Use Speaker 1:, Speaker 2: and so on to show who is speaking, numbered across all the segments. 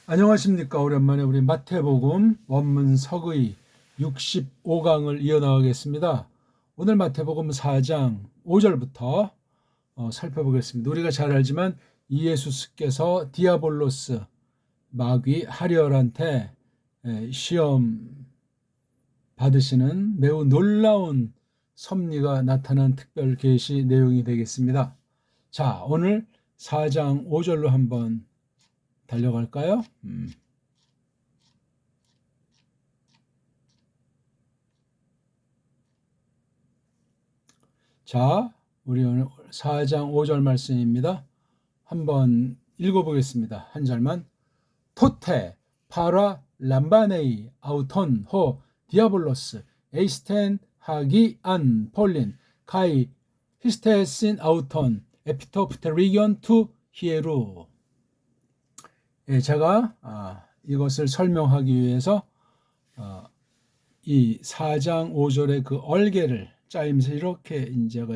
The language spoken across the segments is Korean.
Speaker 1: 안녕하십니까. 오랜만에 우리 마태복음 원문 서의 65강을 이어나가겠습니다. 오늘 마태복음 4장 5절부터 살펴보겠습니다. 우리가 잘 알지만 이예수스께서 디아볼로스 마귀 하리얼한테 시험 받으시는 매우 놀라운 섭리가 나타난 특별 계시 내용이 되겠습니다. 자, 오늘 4장 5절로 한번 달려갈까요? 자, 우리 오늘 4장 5절 말씀입니다. 한번 읽어보겠습니다. 한 절만. 토테 파라 람바네이 아우톤 호 디아볼로스 에이스텐 하기 안 폴린 카이 히스테신 아우톤 에피토프테리기온 투 히에루. 제가 이것을 설명하기 위해서 이 4장 5절의 그 얼개를 짜임새 이렇게 제가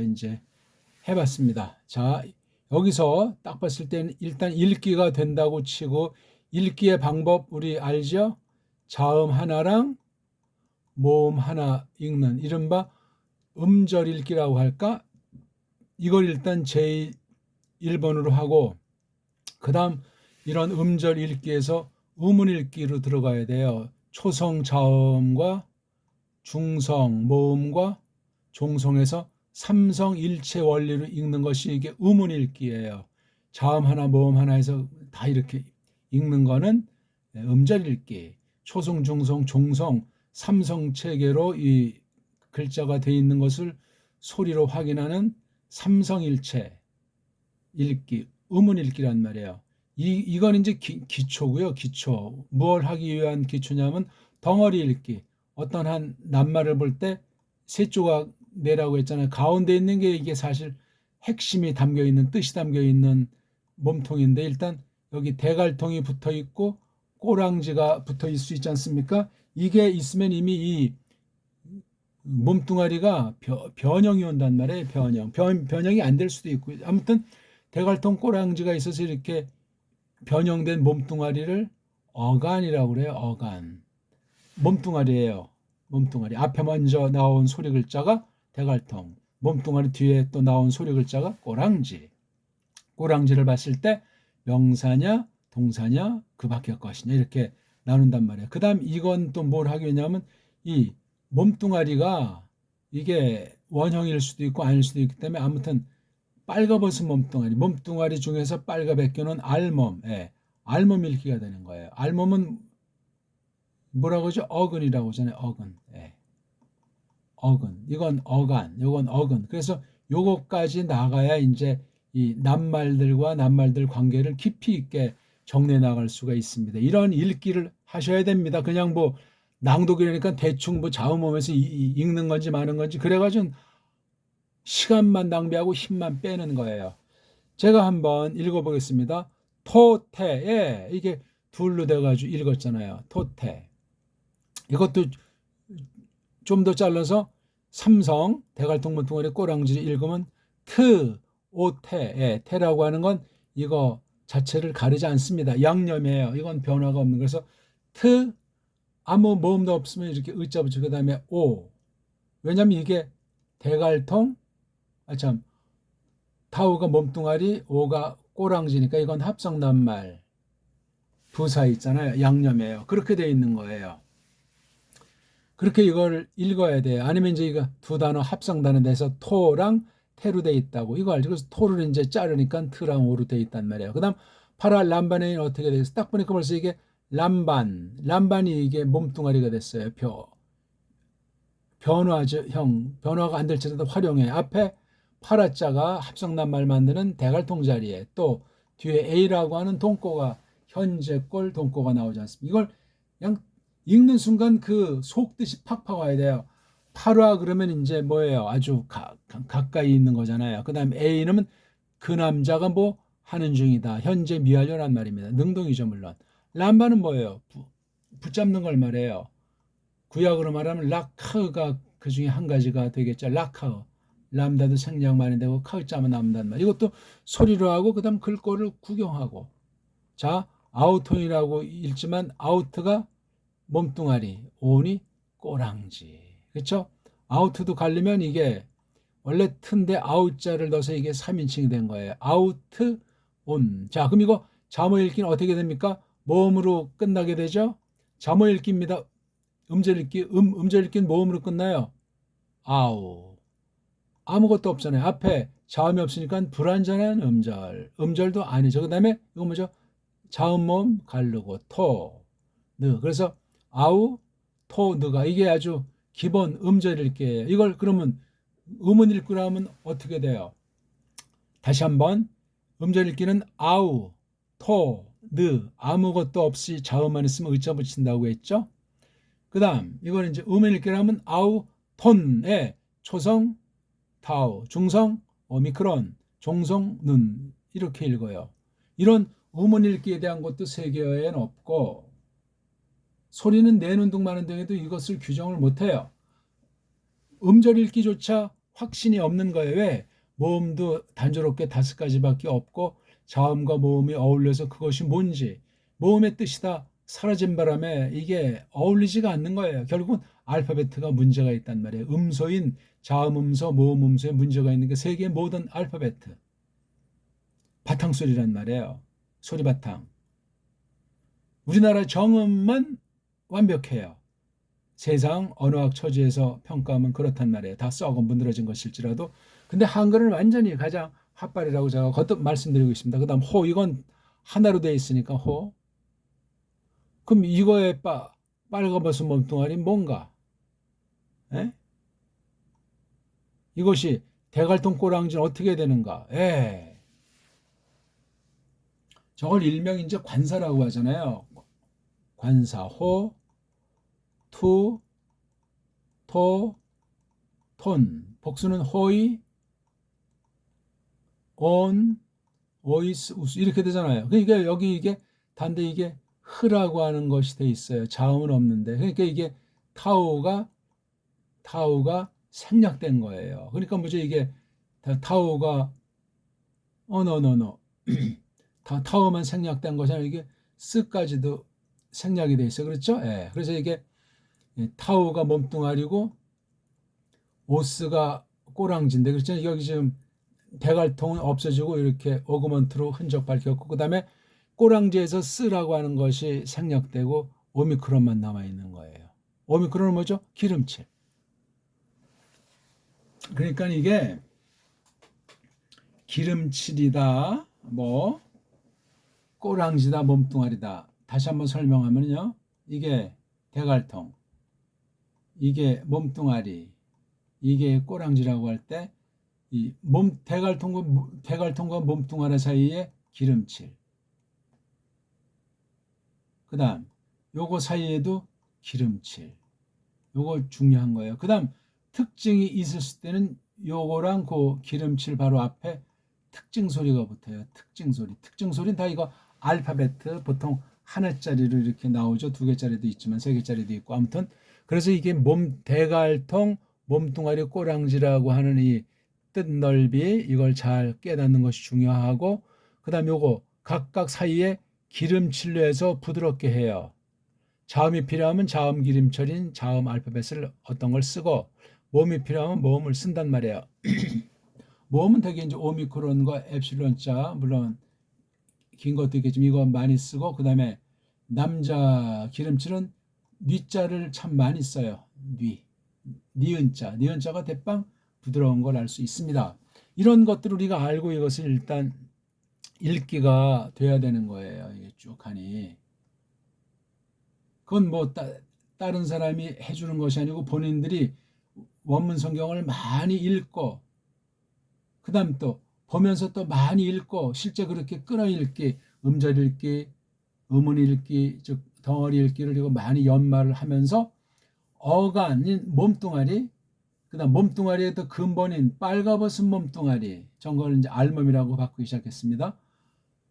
Speaker 1: 해봤습니다. 자, 여기서 딱 봤을 때는 일단 읽기가 된다고 치고 읽기의 방법 우리 알죠? 자음 하나랑 모음 하나 읽는 이른바 음절 읽기라고 할까? 이걸 일단 제1번으로 하고 그 다음 이런 음절 읽기에서 음운 읽기로 들어가야 돼요. 초성 자음과 중성 모음과 종성에서 삼성일체 원리로 읽는 것이 이게 음운 읽기예요. 자음 하나 모음 하나에서 다 이렇게 읽는 거는 음절 읽기. 초성 중성 종성 삼성 체계로 이 글자가 돼 있는 것을 소리로 확인하는 삼성일체 읽기, 음운 읽기란 말이에요. 이건 이제 기초고요. 기초. 뭘 하기 위한 기초냐면 덩어리 읽기. 어떤 한 낱말을 볼 때 세 조각 내라고 했잖아요. 가운데 있는 게 이게 사실 핵심이 담겨 있는 뜻이 담겨 있는 몸통인데 일단 여기 대갈통이 붙어 있고 꼬랑지가 붙어 있을 수 있지 않습니까? 이게 있으면 이미 이 몸뚱아리가 변형이 온단 말이에요. 변형이 안 될 수도 있고 아무튼 대갈통 꼬랑지가 있어서 이렇게 변형된 몸뚱아리를 어간이라고 그래요. 어간. 몸뚱아리예요. 몸뚱아리. 앞에 먼저 나온 소리 글자가 대갈통. 몸뚱아리 뒤에 또 나온 소리 글자가 꼬랑지. 꼬랑지를 봤을 때 명사냐 동사냐 그 밖의 것이냐 이렇게 나눈단 말이에요. 그 다음 이건 또 뭘 하게 되냐면 이 몸뚱아리가 이게 원형일 수도 있고 아닐 수도 있기 때문에 아무튼 빨가벗은 몸뚱아리 중에서 빨가벗겨놓은 알몸, 알몸 읽기가 되는 거예요. 알몸은 뭐라고 하죠? 어근이라고 하잖아요. 어근. 어근. 이건 어간, 이건 어근. 그래서 요거까지 나가야 이제 이 낱말들과 낱말들 관계를 깊이 있게 정리해 나갈 수가 있습니다. 이런 읽기를 하셔야 됩니다. 그냥 뭐 낭독이라니까 대충 뭐 자음하면서 읽는 건지 마는 건지 그래가지고 시간만 낭비하고 힘만 빼는 거예요. 제가 한번 읽어보겠습니다. 토테에 이게 둘로 돼가지고 읽었잖아요. 토테. 이것도 좀 더 잘라서 삼성 대갈통 문둥아리 꼬랑지를 읽으면 트, 오테, 테라고 하는 건 이거 자체를 가리지 않습니다. 양념이에요. 이건 변화가 없는 그래서 트 아무 모음도 없으면 이렇게 의자 붙이고 그 다음에 오. 왜냐면 이게 대갈통 참 타우가 몸뚱아리 오가 꼬랑지니까 이건 합성 낱말 부사 있잖아요. 양념이에요. 그렇게 돼 있는 거예요. 그렇게 이걸 읽어야 돼요. 아니면 이제 이거 두 단어 합성 단어 내서 토랑 테로 돼 있다고 이거 알죠? 그래서 토를 이제 자르니까 트랑 오로 돼 있단 말이에요. 그다음 파라 람반에는 어떻게 되겠어? 딱 보니까 벌써 이게 람반이 이게 몸뚱아리가 됐어요. 변화가 안 될지라도 활용해. 앞에 파라자가 합성 낱말 만드는 대갈통 자리에 또 뒤에 A라고 하는 동꼬가 현재꼴 동꼬가 나오지 않습니까? 이걸 그냥 읽는 순간 그 속뜻이 팍팍 와야 돼요. 파라 그러면 이제 뭐예요? 아주 가까이 있는 거잖아요. 그 다음에 A는 그 남자가 뭐 하는 중이다. 현재 미완료란 말입니다. 능동이죠 물론. 람바는 뭐예요? 붙잡는 걸 말해요. 구약으로 말하면 라카가 그 중에 한 가지가 되겠죠. 라카어. 람다도 생략 말이 되고 카자만 남단 말. 이것도 소리로 하고 그다음 글꼴을 구경하고. 자, 아우톤이라고 읽지만 아우트가 몸뚱아리, 온이 꼬랑지. 그렇죠? 아우트도 가려면 이게 원래 튼데 아웃자를 넣어서 이게 3인칭이 된 거예요. 아우트, 온. 자, 그럼 이거 자모 읽기는 어떻게 됩니까? 모음으로 끝나게 되죠? 자모 읽기입니다. 음절 읽기, 음절 읽기는 모음으로 끝나요. 아우. 아무것도 없잖아요. 앞에 자음이 없으니까 불완전한 음절. 음절도 아니죠. 그 다음에 이거 뭐죠? 자음 모음 가르고 토, 느. 그래서 아우, 토, 느가 이게 아주 기본 음절 읽기예요. 이걸 그러면 음은 읽기로 하면 어떻게 돼요? 다시 한번 음절 읽기는 아우, 토, 느 아무것도 없이 자음만 있으면 의자 붙인다고 했죠. 그 다음 이거는 이제 음을 읽기로 하면 아우, 톤에 초성, 타우, 중성, 오미크론, 종성, 는 이렇게 읽어요. 이런 음원 읽기에 대한 것도 세계어에는 없고 소리는 내는 둥 마는 둥에도 이것을 규정을 못해요. 음절 읽기조차 확신이 없는 거예요. 왜? 모음도 단조롭게 5가지밖에 없고 자음과 모음이 어울려서 그것이 뭔지 모음의 뜻이 다 사라진 바람에 이게 어울리지가 않는 거예요. 결국은 알파벳가 문제가 있단 말이에요. 음소인 자음음소, 모음음소에 문제가 있는 게 세계의 모든 알파벳 바탕소리란 말이에요. 소리 바탕. 우리나라 정음만 완벽해요. 세상 언어학 처지에서 평가하면 그렇단 말이에요. 다 썩어 문드러진 것일지라도. 근데 한글은 완전히 가장 핫발이라고 제가 거듭 말씀드리고 있습니다. 그 다음 호, 이건 하나로 되어 있으니까 호. 그럼 이거의 빨가벗은 몸뚱아리 뭔가? 에? 이것이 대갈통 꼬랑지는 어떻게 되는가? 저걸 일명 이제 관사라고 하잖아요. 관사, 호, 투, 토, 톤. 복수는 호이, 온, 오이스, 우스 이렇게 되잖아요. 그러니까 여기 이게 단데 이게 흐라고 하는 것이 돼 있어요. 자음은 없는데. 그러니까 이게 타우가 생략된 거예요. 그러니까 뭐죠? 이게 타우가 노. 타우만 생략된 것이 아니라 이게 스까지도 생략이 돼 있어요. 그렇죠? 예. 그래서 이게 타우가 몸뚱아리고 오스가 꼬랑지인데 그렇죠? 여기 지금 대갈통은 없어지고 이렇게 오그먼트로 흔적 밝혔고 그 다음에 꼬랑지에서 쓰라고 하는 것이 생략되고 오미크론만 남아있는 거예요. 오미크론은 뭐죠? 기름칠. 그러니까 이게 기름칠이다, 뭐 꼬랑지다, 몸뚱아리다. 다시 한번 설명하면요. 이게 대갈통, 이게 몸뚱아리, 이게 꼬랑지라고 할 때 이 대갈통과 몸뚱아리 사이에 기름칠. 그 다음 요거 사이에도 기름칠. 요거 중요한 거예요. 그 다음 특징이 있을 때는 요거랑 그 기름칠 바로 앞에 특징 소리가 붙어요. 특징 소리. 특징 소리는 다 이거 알파벳 보통 하나짜리로 이렇게 나오죠. 2개짜리도 있지만 3개짜리도 있고 아무튼 그래서 이게 대갈통 몸뚱아리 꼬랑지라고 하는 이 뜻 넓이 이걸 잘 깨닫는 것이 중요하고 그 다음 요거 각각 사이에 기름칠로 해서 부드럽게 해요. 자음이 필요하면 자음 기름철인 자음 알파벳을 어떤 걸 쓰고 모음이 필요하면 모음을 쓴단 말이에요. 모음은 되게 이제 오미크론과 엡실론자 물론 긴 것도 있겠지만 이거 많이 쓰고 그 다음에 남자 기름칠은 뉘자를 참 많이 써요. 니은자가 대빵 부드러운 걸 알 수 있습니다. 이런 것들을 우리가 알고 이것을 일단 읽기가 돼야 되는 거예요. 이게 쭉 하니. 그건 뭐 다른 사람이 해주는 것이 아니고 본인들이 원문 성경을 많이 읽고 그 다음 또 보면서 또 많이 읽고 실제 그렇게 끊어읽기, 음절 읽기, 음운 읽기, 즉 덩어리 읽기를 그리고 많이 연마를 하면서 어간인 몸뚱아리, 그 다음 몸뚱아리의 또 근본인 빨가벗은 몸뚱아리, 전걸 이제 알몸이라고 바꾸기 시작했습니다.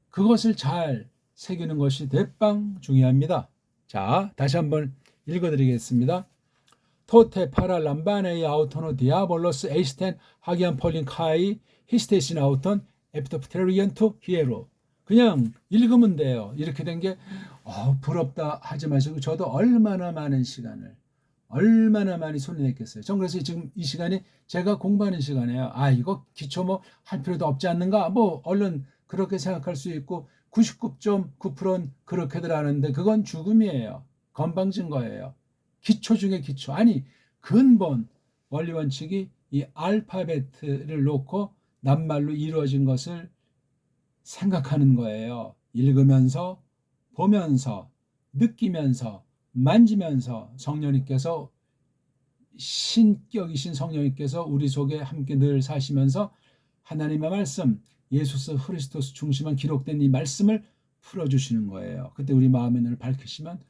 Speaker 1: 그것을 잘 새기는 것이 대빵 중요합니다. 자, 다시 한번 읽어드리겠습니다. 토테 파라 람바네이 아우토노 디아볼로스 에이스텐 하기안 폴린 카이 히스테신 아우톤 에피토프테리언 투 히에로. 그냥 읽으면 돼요. 이렇게 된 게 부럽다 하지 마시고 저도 얼마나 많은 시간을 얼마나 많이 손해냈겠어요. 전 그래서 지금 이 시간이 제가 공부하는 시간이에요. 이거 기초 뭐 할 필요도 없지 않는가? 뭐 얼른 그렇게 생각할 수 있고 99.9%는 그렇게들 하는데 그건 죽음이에요. 건방진 거예요. 기초 중에 기초. 아니 근본 원리 원칙이 이 알파벳을 놓고 낱말로 이루어진 것을 생각하는 거예요. 읽으면서 보면서 느끼면서 만지면서 성령님께서 신격이신 성령님께서 우리 속에 함께 늘 사시면서 하나님의 말씀 예수 그리스도스 중심한 기록된 이 말씀을 풀어주시는 거예요. 그때 우리 마음의 눈을 밝히시면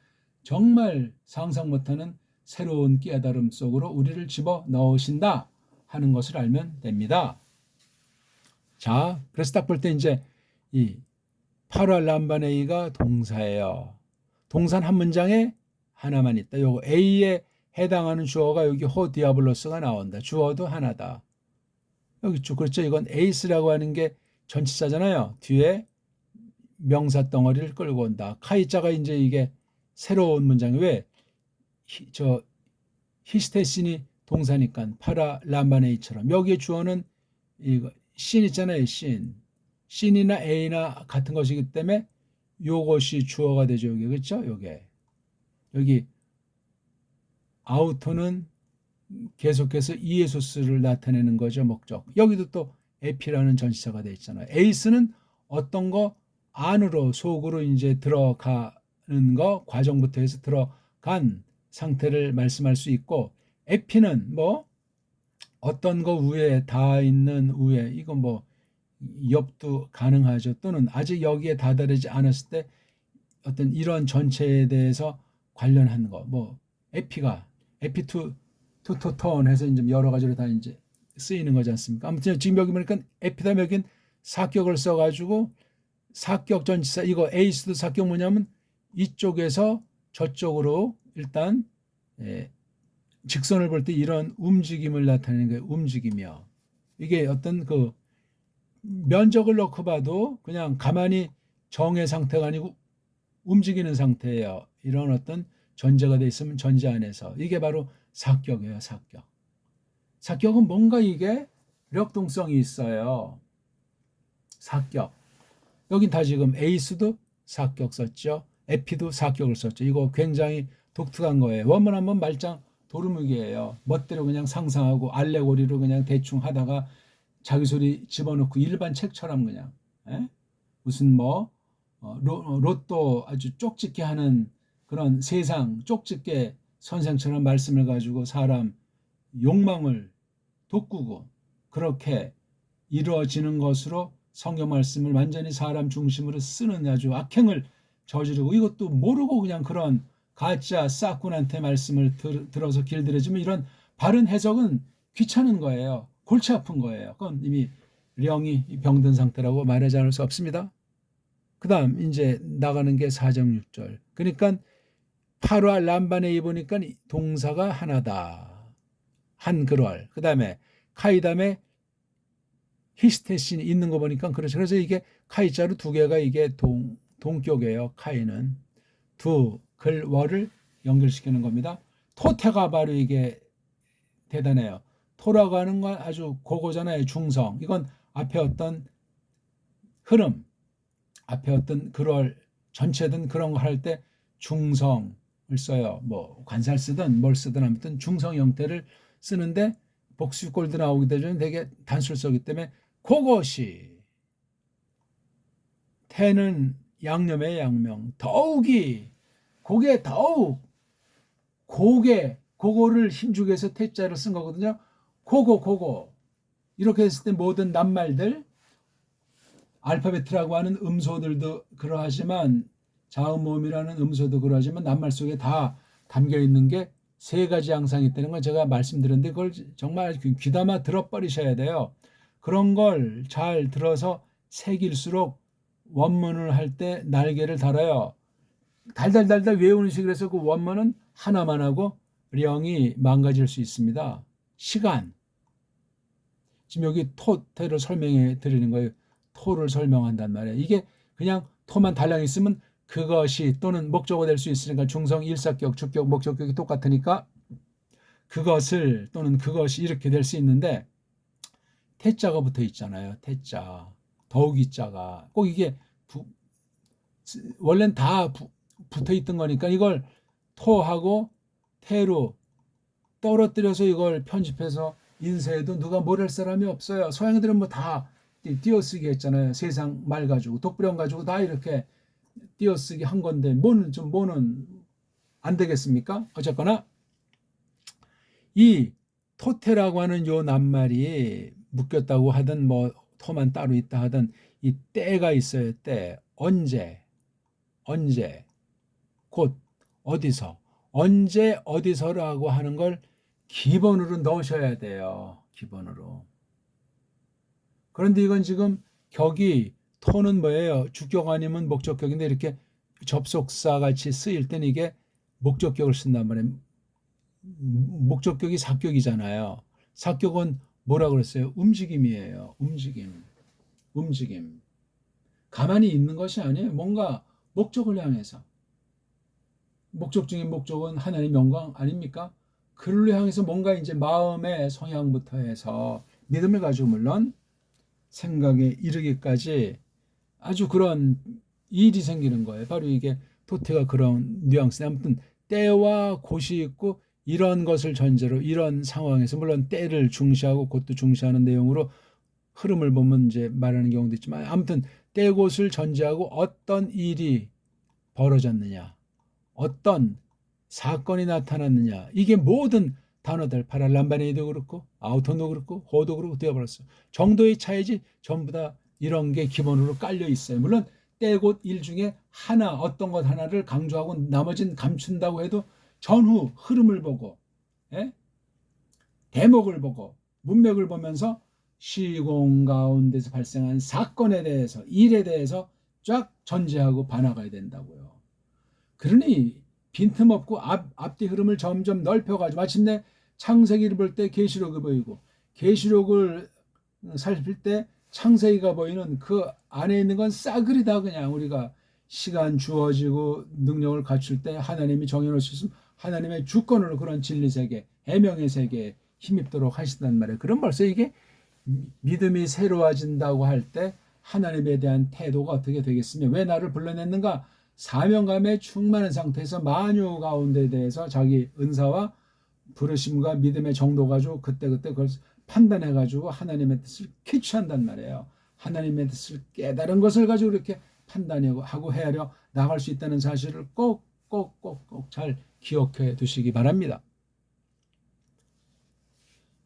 Speaker 1: 정말 상상 못하는 새로운 깨달음 속으로 우리를 집어넣으신다 하는 것을 알면 됩니다. 자, 그래서 딱 볼 때 이제 이 파라람바네이가 동사예요. 동사는 한 문장에 하나만 있다. 요거 A에 해당하는 주어가 여기 호 디아블로스가 나온다. 주어도 하나다. 여기 그렇죠. 이건 에이스라고 하는 게 전치사잖아요. 뒤에 명사 덩어리를 끌고 온다. 카이자가 이제 이게 새로운 문장이 왜 히스테신이 동사니까 파라람바네이처럼 여기에 주어는 이거 신 있잖아요. 신이나 A나 같은 것이기 때문에 요것이 주어가 되죠. 여기 그렇죠? 여기 아우토는 계속해서 이에소스를 나타내는 거죠. 목적. 여기도 또 에피라는 전치사가 되어 있잖아요. 에이스는 어떤 거 안으로 속으로 이제 들어가는 거 과정부터 해서 들어간 상태를 말씀할 수 있고 에피는 뭐 어떤 거 위에 닿아 있는 위에 이거 뭐 엽도 가능하죠. 또는 아직 여기에 다다르지 않았을 때 어떤 이런 전체에 대해서 관련한 거, 뭐 에피투톤 해서 이제 여러 가지로 다 이제 쓰이는 거지 않습니까? 아무튼 지금 여기 보니까 에피다 여긴 사격을 써가지고 사격 전치사 이거 에이스도 사격 뭐냐면 이쪽에서 저쪽으로 일단 직선을 볼 때 이런 움직임을 나타내는 게 움직이며 이게 어떤 그 면적을 넣고 봐도 그냥 가만히 정의 상태가 아니고 움직이는 상태예요. 이런 어떤 전제가 돼 있으면 전제 안에서 이게 바로 사격이에요. 사격은 뭔가 이게 력동성이 있어요. 사격. 여긴 다 지금 에이스도 사격 썼죠. 에피도 사격을 썼죠. 이거 굉장히 독특한 거예요. 원문 한번 말짱 도루묵이에요. 멋대로 그냥 상상하고 알레고리로 그냥 대충 하다가 자기 소리 집어넣고 일반 책처럼 그냥 무슨 뭐 로또 아주 쪽집게 하는 그런 세상 쪽집게 선생처럼 말씀을 가지고 사람 욕망을 돋구고 그렇게 이루어지는 것으로 성경 말씀을 완전히 사람 중심으로 쓰는 아주 악행을 저지르고 이것도 모르고 그냥 그런 가짜 싹군한테 말씀을 들어서 길들여지면 이런 바른 해석은 귀찮은 거예요. 골치 아픈 거예요. 그건 이미 령이 병든 상태라고 말하지 않을 수 없습니다. 그 다음 이제 나가는 게 4장 6절. 그러니까 파라 람바네이 보니까 동사가 하나다. 한글월. 그 다음에 카이담에 히스테신이 있는 거 보니까 그렇죠. 그래서 이게 카이자로 두 개가 이게 동격이에요. 카이는 두 글월을 연결시키는 겁니다. 토테가 바로 이게 대단해요. 토라고 하는 건 아주 고고잖아요. 중성. 이건 앞에 어떤 흐름, 앞에 어떤 글월 전체든 그런 거 할 때 중성을 써요. 뭐 관살 쓰든 뭘 쓰든 아무튼 중성 형태를 쓰는데 복수꼴도 나오기 때문에 되게 단술서기 때문에 그것이 태는 양념의 양명 더욱이 고개 더욱 그거를 힘주기 위해서 태자를 쓴 거거든요. 그거 이렇게 했을 때 모든 낱말들 알파벳이라고 하는 음소들도 그러하지만 자음모음이라는 음소도 그러하지만 낱말 속에 다 담겨 있는 게 세 가지 양상이 있다는 걸 제가 말씀드렸는데 그걸 정말 귀담아 들어버리셔야 돼요. 그런 걸 잘 들어서 새길수록 원문을 할 때 날개를 달아요. 달달달달 외우는 식으로 해서 그 원문은 하나만 하고 령이 망가질 수 있습니다. 시간. 지금 여기 토를 설명해 드리는 거예요. 토를 설명한단 말이에요. 이게 그냥 토만 달랑 있으면 그것이 또는 목적어 될 수 있으니까 중성 일사격, 주격, 목적격이 똑같으니까 그것을 또는 그것이 이렇게 될 수 있는데 태자가 붙어 있잖아요. 태자. 더욱이 자가. 꼭 이게 원래는 다 붙어 있던 거니까 이걸 토하고 태로 떨어뜨려서 이걸 편집해서 인쇄해도 누가 뭘 할 사람이 없어요. 서양인들은 뭐 다 띄어쓰기 했잖아요. 세상 말 가지고 독불형 가지고 다 이렇게 띄어쓰기 한 건데 뭐는 안 되겠습니까? 어쨌거나 이 토테라고 하는 요 낱말이 묶였다고 하든 뭐 토만 따로 있다 하든 이 때가 있어요. 때 언제 곧 어디서 언제 어디서라고 하는 걸 기본으로 넣으셔야 돼요. 기본으로. 그런데 이건 지금 격이 토는 뭐예요? 주격 아니면 목적격인데 이렇게 접속사 같이 쓰일 때는 이게 목적격을 쓴단 말이에요. 목적격이 사격이잖아요. 사격은 뭐라 그랬어요? 움직임이에요. 움직임. 가만히 있는 것이 아니에요. 뭔가 목적을 향해서. 목적 중인 목적은 하나님의 영광 아닙니까? 그를 향해서 뭔가 이제 마음의 성향부터 해서 믿음을 가지고 물론 생각에 이르기까지 아주 그런 일이 생기는 거예요. 바로 이게 토테가 그런 뉘앙스. 아무튼 때와 곳이 있고 이런 것을 전제로 이런 상황에서 물론 때를 중시하고 곳도 중시하는 내용으로 흐름을 보면 이제 말하는 경우도 있지만 아무튼 때 곳을 전제하고 어떤 일이 벌어졌느냐, 어떤 사건이 나타났느냐 이게 모든 단어들 파랄람바네이도 그렇고 아우톤도 그렇고 호도 그렇고 되어버렸어. 정도의 차이지 전부 다 이런 게 기본으로 깔려 있어요. 물론 때곳 일 중에 하나 어떤 것 하나를 강조하고 나머지는 감춘다고 해도 전후 흐름을 보고 대목을 보고 문맥을 보면서 시공 가운데서 발생한 사건에 대해서 일에 대해서 쫙 전제하고 봐나가야 된다고요. 그러니 빈틈없고 앞뒤 흐름을 점점 넓혀가지고 마침내 창세기를 볼 때 계시록이 보이고 계시록을 살필 때 창세기가 보이는 그 안에 있는 건 싸그리다 그냥 우리가 시간 주어지고 능력을 갖출 때 하나님이 정해놓으셨으면 하나님의 주권으로 그런 진리세계 해명의 세계에 힘입도록 하신단 말이에요. 그럼 벌써 이게 믿음이 새로워진다고 할 때 하나님에 대한 태도가 어떻게 되겠으며 왜 나를 불러냈는가 사명감에 충만한 상태에서 만유 가운데 대해서 자기 은사와 부르심과 믿음의 정도 가지고 그때그때 그걸 판단해가지고 하나님의 뜻을 캐치한단 말이에요. 하나님의 뜻을 깨달은 것을 가지고 이렇게 판단하고 헤아려 나갈 수 있다는 사실을 꼭 잘 기억해 두시기 바랍니다.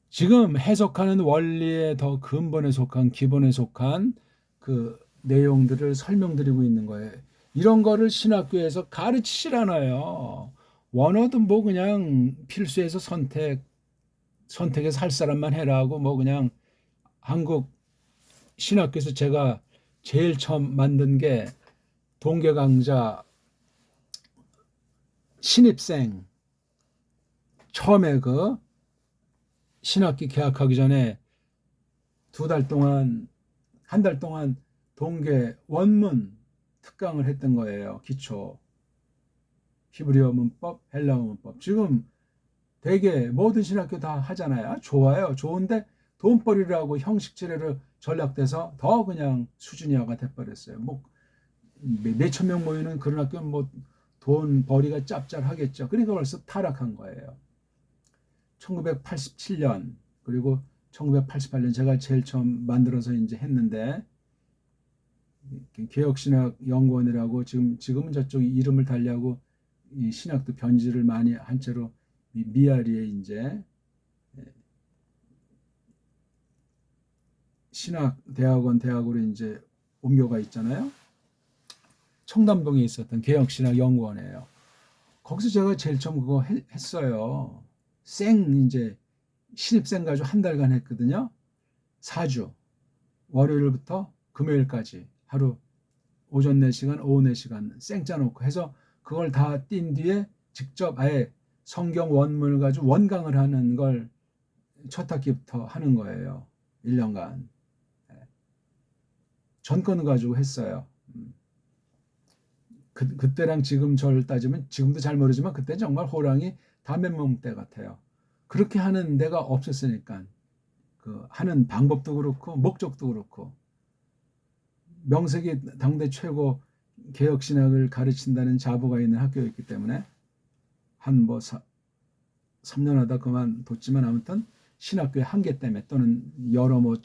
Speaker 1: 지금 해석하는 원리의 더 근본에 속한 기본에 속한 그 내용들을 설명드리고 있는 거예요. 이런 거를 신학교에서 가르치질 않아요. 원어든 뭐 그냥 필수에서 선택해서 할 사람만 해라 하고 뭐 그냥 한국 신학교에서 제가 제일 처음 만든 게 동계 강좌 신입생 처음에 그 신학기 개학하기 전에 한 달 동안 동계 원문 특강을 했던 거예요. 기초 히브리어 문법, 헬라어 문법. 지금 되게 모든 신학교 다 하잖아요. 좋아요. 좋은데 돈벌이라고 형식지레로 전락돼서 더 그냥 수준이하가 돼버렸어요. 뭐 몇천 명 모이는 그런 학교는 뭐 돈벌이가 짭짤하겠죠. 그러니까 벌써 타락한 거예요. 1987년 그리고 1988년 제가 제일 처음 만들어서 이제 했는데 개혁신학연구원이라고 지금은 저쪽 이름을 달리하고 이 신학도 변질을 많이 한 채로 미아리에 이제 신학대학원 대학으로 이제 옮겨가 있잖아요. 청담동에 있었던 개혁신학연구원이에요. 거기서 제가 제일 처음 그거 했어요. 이제 신입생 가지고 한 달간 했거든요. 4주 월요일부터 금요일까지 하루 오전 4시간 오후 4시간 생짜 놓고 해서 그걸 다 띈 뒤에 직접 아예 성경 원문을 가지고 원강을 하는 걸 첫 학기부터 하는 거예요. 1년간 전권을 가지고 했어요. 그때랑 지금 절 따지면 지금도 잘 모르지만 그때 정말 호랑이 담배 먹을 때 같아요. 그렇게 하는 데가 없었으니까 그 하는 방법도 그렇고 목적도 그렇고 명색이 당대 최고 개혁신학을 가르친다는 자부가 있는 학교였기 때문에 한 뭐 3년 하다 그만뒀지만 아무튼 신학교의 한계 때문에 또는 여러 뭐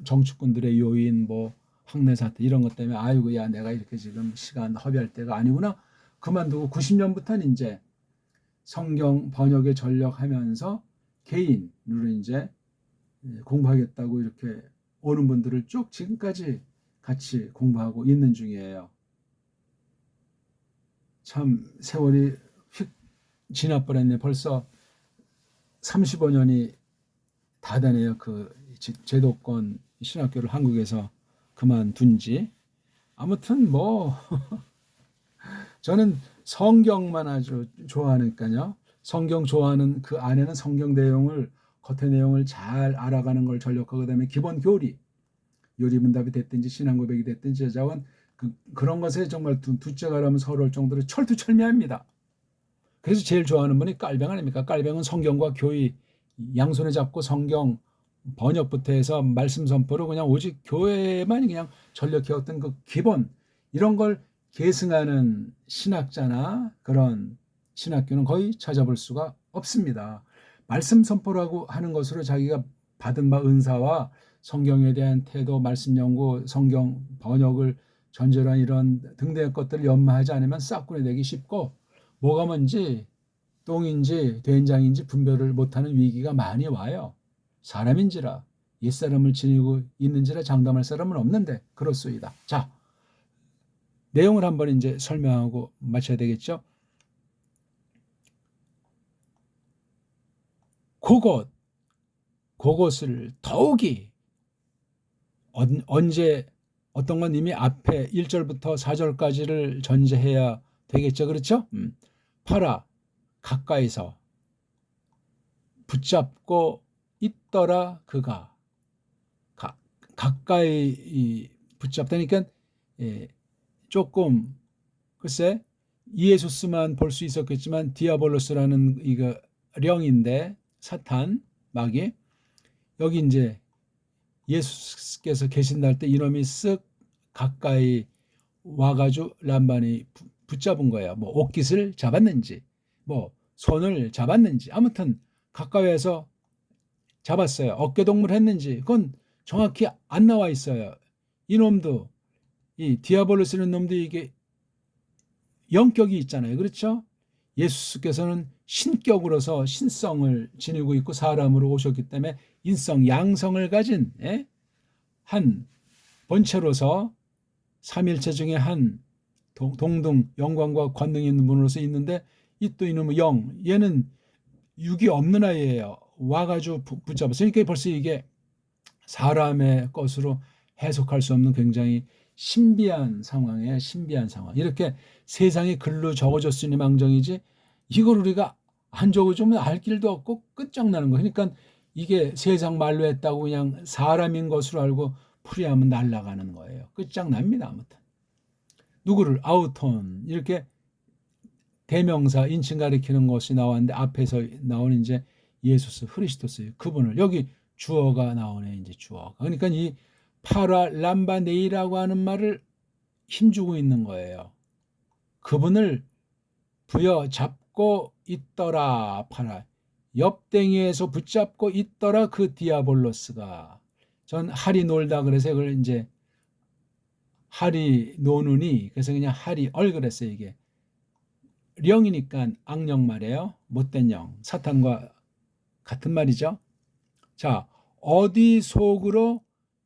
Speaker 1: 정치꾼들의 요인 뭐 학내 사태 이런 것 때문에 아이고 야 내가 이렇게 지금 시간 허비할 때가 아니구나 그만두고 90년부터는 이제 성경 번역에 전력하면서 개인으로 이제 공부하겠다고 이렇게 오는 분들을 쭉 지금까지 같이 공부하고 있는 중이에요. 참 세월이 휙 지나버렸네. 벌써 35년이 다 되네요. 그 제도권 신학교를 한국에서 그만둔 지. 아무튼 뭐 저는 성경만 아주 좋아하니까요. 성경 좋아하는 그 안에는 성경 내용을 겉의 내용을 잘 알아가는 걸 전력하고 그다음에 기본 교리 요리문답이 됐든지 신앙고백이 됐든지 여자원 그런 것에 정말 두째가라면 서러울 정도로 철두철미합니다. 그래서 제일 좋아하는 분이 깔병 아닙니까? 깔병은 성경과 교회 양손에 잡고 성경 번역부터 해서 말씀 선포로 그냥 오직 교회만 그냥 전력해왔던 그 기본 이런 걸 계승하는 신학자나 그런 신학교는 거의 찾아볼 수가 없습니다. 말씀 선포라고 하는 것으로 자기가 받은 바 은사와 성경에 대한 태도, 말씀 연구, 성경 번역을 전절한 이런 등등의 것들을 연마하지 않으면 싹군이 되기 쉽고 뭐가 뭔지 똥인지 된장인지 분별을 못하는 위기가 많이 와요. 사람인지라 옛사람을 지니고 있는지라 장담할 사람은 없는데 그렇소이다. 자, 내용을 한번 이제 설명하고 마쳐야 되겠죠. 그것을 더욱이 언제 어떤 건 이미 앞에 1절부터 4절까지를 전제해야 되겠죠. 그렇죠? 파라 가까이서 붙잡고 있더라 그가 가까이 붙잡다니까 조금 글쎄 이에소스만 볼 수 있었겠지만 디아볼로스라는 이거 령인데 사탄 마귀 여기 이제 예수께서 계신다 할 때 이놈이 쓱 가까이 와가지고 람반이 붙잡은 거예요. 뭐 옷깃을 잡았는지 뭐 손을 잡았는지 아무튼 가까이에서 잡았어요. 어깨동무를 했는지 그건 정확히 안 나와 있어요. 이놈도 이 디아볼로스는 놈도 이게 영격이 있잖아요. 그렇죠? 예수께서는 신격으로서 신성을 지니고 있고 사람으로 오셨기 때문에 인성, 양성을 가진 한 본체로서 삼일체 중에 한 동등 영광과 권능이 있는 분으로서 있는데 이 또 이놈의 영 얘는 육이 없는 아이예요. 와가지고 붙잡았어요. 그러니까 벌써 이게 사람의 것으로 해석할 수 없는 굉장히 신비한 상황이에요. 신비한 상황. 이렇게 세상이 글로 적어졌으니 망정이지 이걸 우리가 안 적어주면 알 길도 없고 끝장나는 거예요. 그러니까 이게 세상 말로 했다고 그냥 사람인 것으로 알고 풀이하면 날아가는 거예요. 끝장납니다. 아무튼 누구를 아우톤 이렇게 대명사 인칭 가리키는 것이 나왔는데 앞에서 나오는 이제 예수스 흐리스토스 그분을 여기 주어가 나오네. 이제 주어가 그러니까 이 파라람바네이라고 하는 말을 힘주고 있는 거예요. 그분을 부여잡고 있더라. 파라 옆댕이에서 붙잡고 있더라. 그 디아볼로스가 전 하리 놀다 그래서 그걸 이제 하리 노느니 그래서 그냥 하리 얼그랬어요. 이게 령이니까 악령 말이에요. 못된 영 사탄과 같은 말이죠. 자 어디 속으로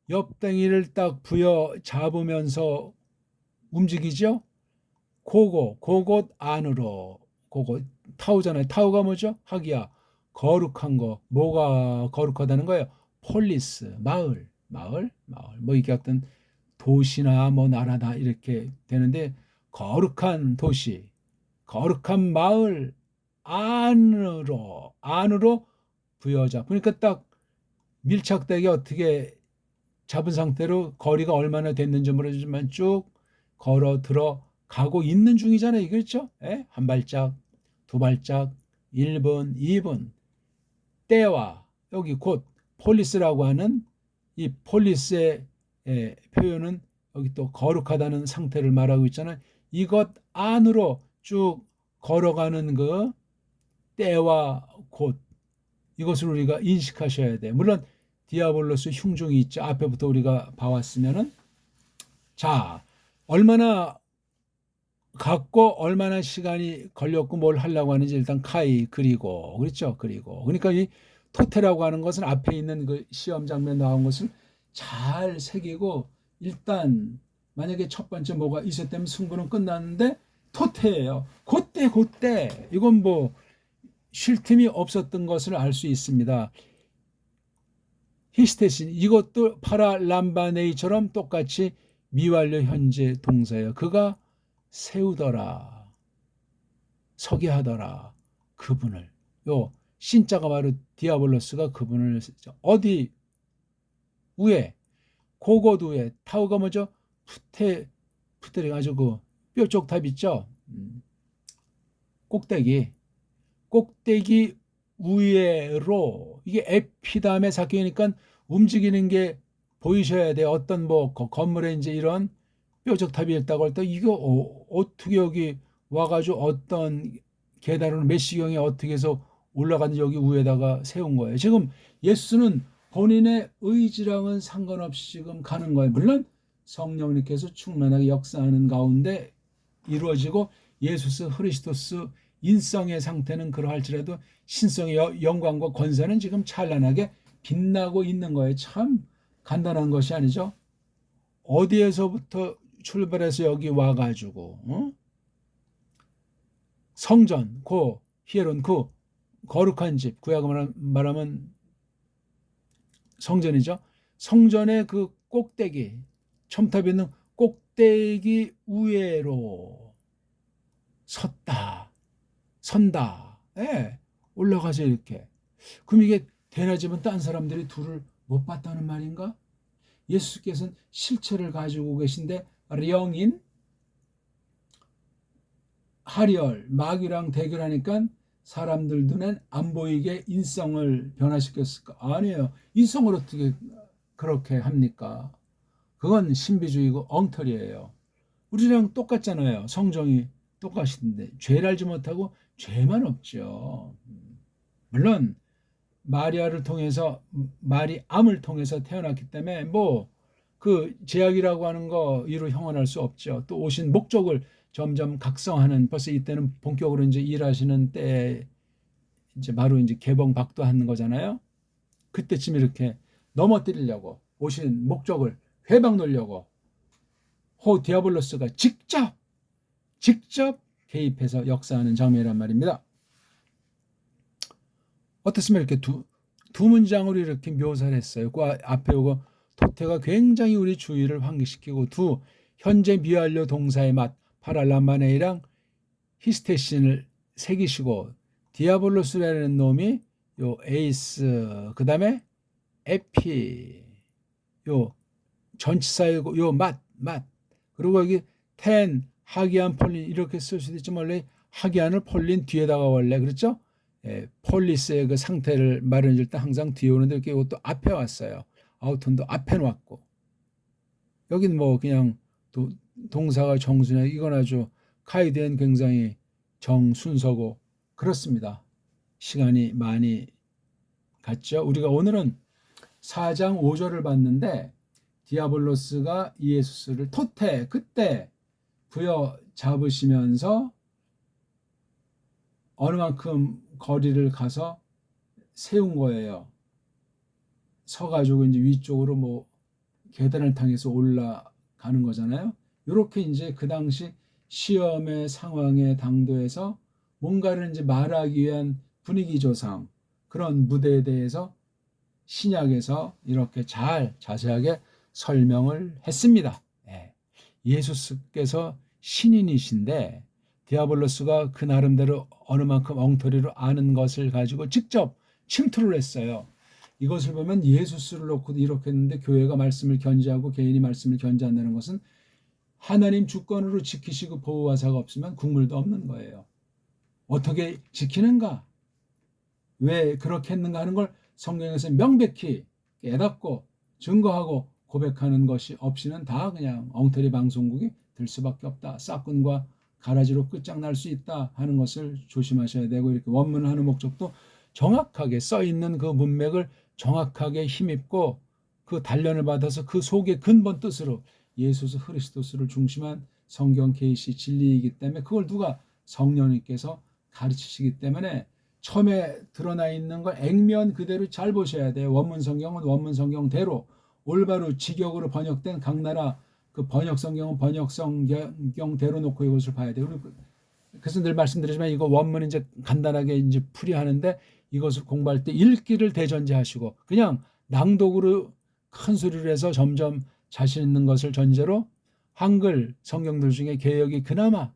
Speaker 1: 옆댕이를 딱 부여잡으면서 움직이죠. 그곳 안으로 그곳 타우잖아요. 타우가 뭐죠? 하기야 거룩한 거 뭐가 거룩하다는 거예요. 폴리스 마을 뭐 이게 어떤 도시나 뭐 나라다 이렇게 되는데 거룩한 도시 거룩한 마을 안으로 부여잡 그러니까 딱 밀착되게 어떻게 잡은 상태로 거리가 얼마나 됐는지 모르지만 쭉 걸어 들어가는 가고 있는 중이잖아요. 그렇죠? 예? 한 발짝, 두 발짝, 1분, 2분. 때와 여기 곧 폴리스라고 하는 이 폴리스의 표현은 여기 또 거룩하다는 상태를 말하고 있잖아요. 이것 안으로 쭉 걸어가는 그 때와 곧 이것을 우리가 인식하셔야 돼. 물론 디아볼로스 흉중이 있죠. 앞에부터 우리가 봐왔으면은 자 얼마나 갖고 얼마나 시간이 걸렸고 뭘 하려고 하는지 일단 카이 그리고 그렇죠. 그리고 그러니까 이 토테라고 하는 것은 앞에 있는 그 시험 장면 나온 것을 잘 새기고 일단 만약에 첫 번째 뭐가 있었다면 승부는 끝났는데 토테예요. 그때 이건 뭐 쉴 틈이 없었던 것을 알 수 있습니다. 히스테신 이것도 파라람바네이처럼 똑같이 미완료 현재 동사예요. 그가 세우더라, 서게 하더라. 그분을. 요 신자가 바로 디아볼로스가 그분을 어디 위에 고곳 위에 타우가 뭐죠? 푸테리 아주 그 뾰족탑 있죠? 꼭대기 위에로 이게 에피담의 사격이니까 움직이는 게 보이셔야 돼. 어떤 뭐 건물에 이제 이런 뾰족탑이 있다고 할 때 이거 어떻게 여기 와가지고 어떤 계단으로 메시경에 어떻게 해서 올라가는지 여기 위에다가 세운 거예요. 지금 예수는 본인의 의지랑은 상관없이 지금 가는 거예요. 물론 성령님께서 충만하게 역사하는 가운데 이루어지고 예수스 그리스도스 인성의 상태는 그러할지라도 신성의 영광과 권세는 지금 찬란하게 빛나고 있는 거예요. 참 간단한 것이 아니죠. 어디에서부터 출발해서 여기 와가지고 성전, 히에론, 거룩한 집, 구약으로 말하면 성전이죠. 성전의 그 꼭대기, 첨탑이 있는 꼭대기 위에로 선다. 예, 올라가서 이렇게. 그럼 이게 대낮이면 딴 사람들이 둘을 못 봤다는 말인가? 예수께서는 실체를 가지고 계신데 영인, 하리얼, 마귀랑 대결하니까 사람들 눈엔 안 보이게 인성을 변화시켰을까? 아니에요. 인성을 어떻게 그렇게 합니까? 그건 신비주의고 엉터리예요. 우리랑 똑같잖아요. 성정이 똑같은데 죄를 알지 못하고 죄만 없죠. 물론 마리아를 통해서 마리암을 통해서 태어났기 때문에 뭐 그 제약이라고 하는 거 이루 형언할 수 없죠. 또 오신 목적을 점점 각성하는 벌써 이때는 본격으로 이제 일하시는 때 이제 바로 이제 개봉박도하는 거잖아요. 그때쯤 이렇게 넘어뜨리려고 오신 목적을 회방 놓으려고 디아블로스가 직접 개입해서 역사하는 장면이란 말입니다. 어떻습니까? 이렇게 두 문장으로 이렇게 묘사를 했어요. 그 앞에 오고 토테가 굉장히 우리 주의를 환기시키고 두 현재 미완료 동사의 맛 파랄람바네이랑 히스테신을 새기시고 디아볼로스라는 놈이 요 에이스 그 다음에 에피 요 전치사의 요 맛 그리고 여기 텐 하기안 폴린 이렇게 쓸 수도 있지만 원래 하기안을 폴린 뒤에다가 원래 그렇죠? 폴리스의 그 상태를 마련해 줄 때 항상 뒤에 오는데 이렇게 이것도 앞에 왔어요. 아우톤도 앞에 놓았고 여긴 뭐 그냥 동사가 정순해 이건 아주 카이드엔 굉장히 정순서고 그렇습니다. 시간이 많이 갔죠. 우리가 오늘은 4장 5절을 봤는데 디아블로스가 예수스를 토테 그때 부여 잡으시면서 어느 만큼 거리를 가서 세운 거예요. 서가지고 이제 위쪽으로 뭐 계단을 통해서 올라가는 거잖아요. 이렇게 이제 그 당시 시험의 상황의 당도에서 뭔가를 이제 말하기 위한 분위기 조성 그런 무대에 대해서 신약에서 이렇게 잘 자세하게 설명을 했습니다. 예수께서 신인이신데 디아블로스가 그 나름대로 어느 만큼 엉터리로 아는 것을 가지고 직접 침투를 했어요. 이것을 보면 예수스를 놓고 이렇게 했는데 교회가 말씀을 견지하고 개인이 말씀을 견지한다는 것은 하나님 주권으로 지키시고 보호하사가 없으면 국물도 없는 거예요. 어떻게 지키는가? 왜 그렇게 했는가 하는 걸 성경에서 명백히 깨닫고 증거하고 고백하는 것이 없이는 다 그냥 엉터리 방송국이 될 수밖에 없다. 싹군과 가라지로 끝장날 수 있다 하는 것을 조심하셔야 되고, 이렇게 원문을 하는 목적도 정확하게 써있는 그 문맥을 정확하게 힘입고 그 단련을 받아서 그 속의 근본 뜻으로 예수 그리스도를 중심한 성경 계시 진리이기 때문에, 그걸 누가? 성령님께서 가르치시기 때문에 처음에 드러나 있는 걸 액면 그대로 잘 보셔야 돼요. 원문 성경은 원문 성경대로 올바로 직역으로 번역된 각 나라 그 번역 성경은 번역 성경대로 놓고 이것을 봐야 돼요. 그래서 늘 말씀드리지만 이거 원문 이제 간단하게 이제 풀이하는데, 이것을 공부할 때 읽기를 대전제하시고 그냥 낭독으로 큰 소리로 해서 점점 자신 있는 것을 전제로 한글 성경들 중에 개역이 그나마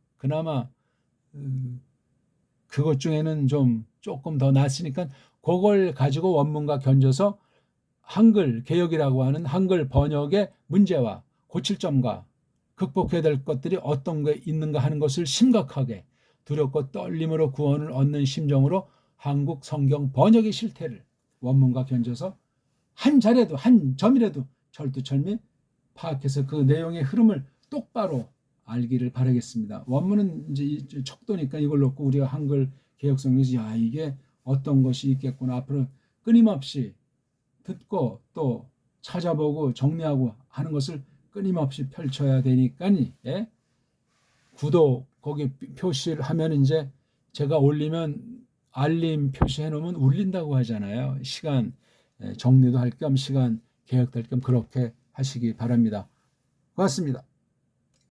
Speaker 1: 그것 중에는 조금 더 낫으니까 그걸 가지고 원문과 견져서 한글 개역이라고 하는 한글 번역의 문제와 고칠 점과 극복해야 될 것들이 어떤 게 있는가 하는 것을 심각하게 두렵고 떨림으로 구원을 얻는 심정으로 한국 성경 번역의 실태를 원문과 견져서 한 자리라도 한 점이라도 철두철미 파악해서 그 내용의 흐름을 똑바로 알기를 바라겠습니다. 원문은 이제 척도니까 이걸 놓고 우리가 한글 개역성에서 이게 어떤 것이 있겠구나, 앞으로 끊임없이 듣고 또 찾아보고 정리하고 하는 것을 끊임없이 펼쳐야 되니까니, 예? 구독 거기 표시를 하면 이제 제가 올리면 알림 표시해 놓으면 울린다고 하잖아요. 시간 정리도 할 겸 시간 계획될 겸 그렇게 하시기 바랍니다. 고맙습니다.